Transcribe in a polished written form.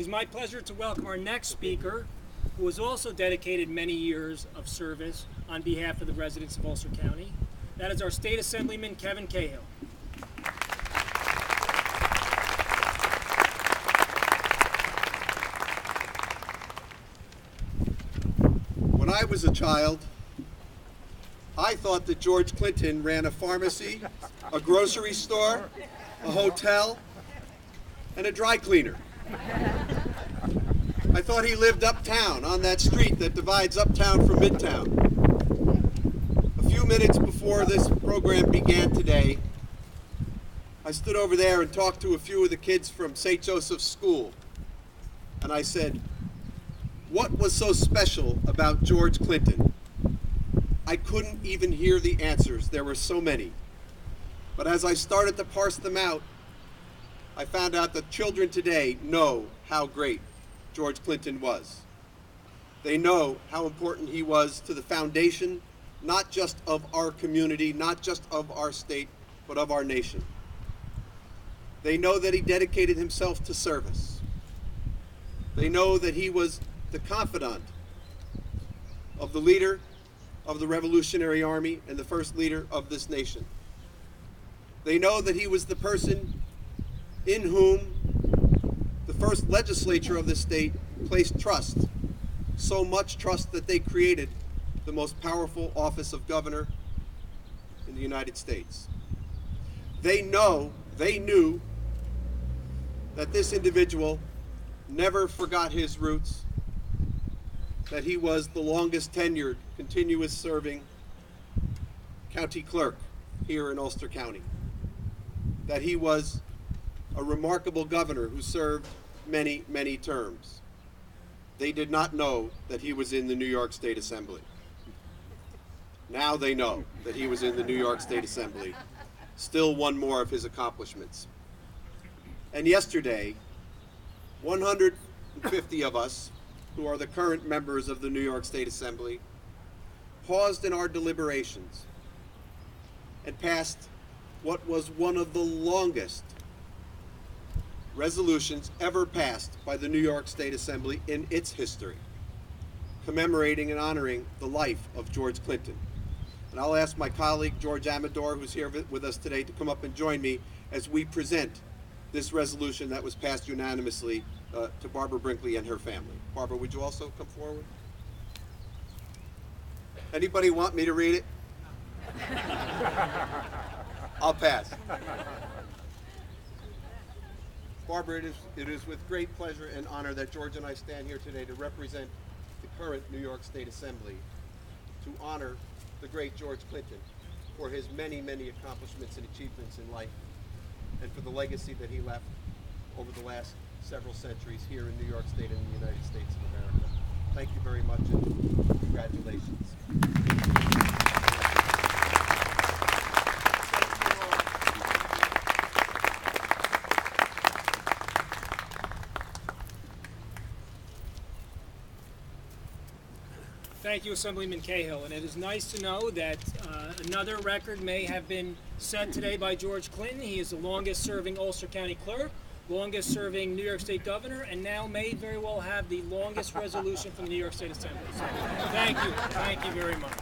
It is my pleasure to welcome our next speaker, who has also dedicated many years of service on behalf of the residents of Ulster County. That is our State Assemblyman, Kevin Cahill. When I was a child, I thought that George Clinton ran a pharmacy, a grocery store, a hotel, and a dry cleaner. I thought he lived uptown on that street that divides uptown from midtown. A few minutes before this program began today, I stood over there and talked to a few of the kids from St. Joseph's School. And I said, what was so special about George Clinton? I couldn't even hear the answers. There were so many. But as I started to parse them out, I found out that children today know how great George Clinton was. They know how important he was to the foundation, not just of our community, not just of our state, but of our nation. They know that he dedicated himself to service. They know that he was the confidant of the leader of the Revolutionary Army and the first leader of this nation. They know that he was the person in whom the first legislature of this state placed trust, so much trust that they created the most powerful office of governor in the United States. They knew that this individual never forgot his roots, that he was the longest tenured, continuous serving county clerk here in Ulster County, that he was a remarkable governor who served many, many terms. They did not know that he was in the New York State Assembly. Now they know that he was in the New York State Assembly. Still one more of his accomplishments. And yesterday, 150 of us, who are the current members of the New York State Assembly, paused in our deliberations and passed what was one of the longest resolutions ever passed by the New York State Assembly in its history, commemorating and honoring the life of George Clinton. And I'll ask my colleague, George Amador, who's here with us today, to come up and join me as we present this resolution that was passed unanimously to Barbara Brinkley and her family. Barbara, would you also come forward? Anybody want me to read it? I'll pass. Barbara, it is with great pleasure and honor that George and I stand here today to represent the current New York State Assembly to honor the great George Clinton for his many, many accomplishments and achievements in life and for the legacy that he left over the last several centuries here in New York State and the United States of America. Thank you very much and congratulations. Thank you, Assemblyman Cahill. And it is nice to know that another record may have been set today by George Clinton. He is the longest serving Ulster County clerk, longest serving New York State governor, and now may very well have the longest resolution from the New York State Assembly. So thank you very much.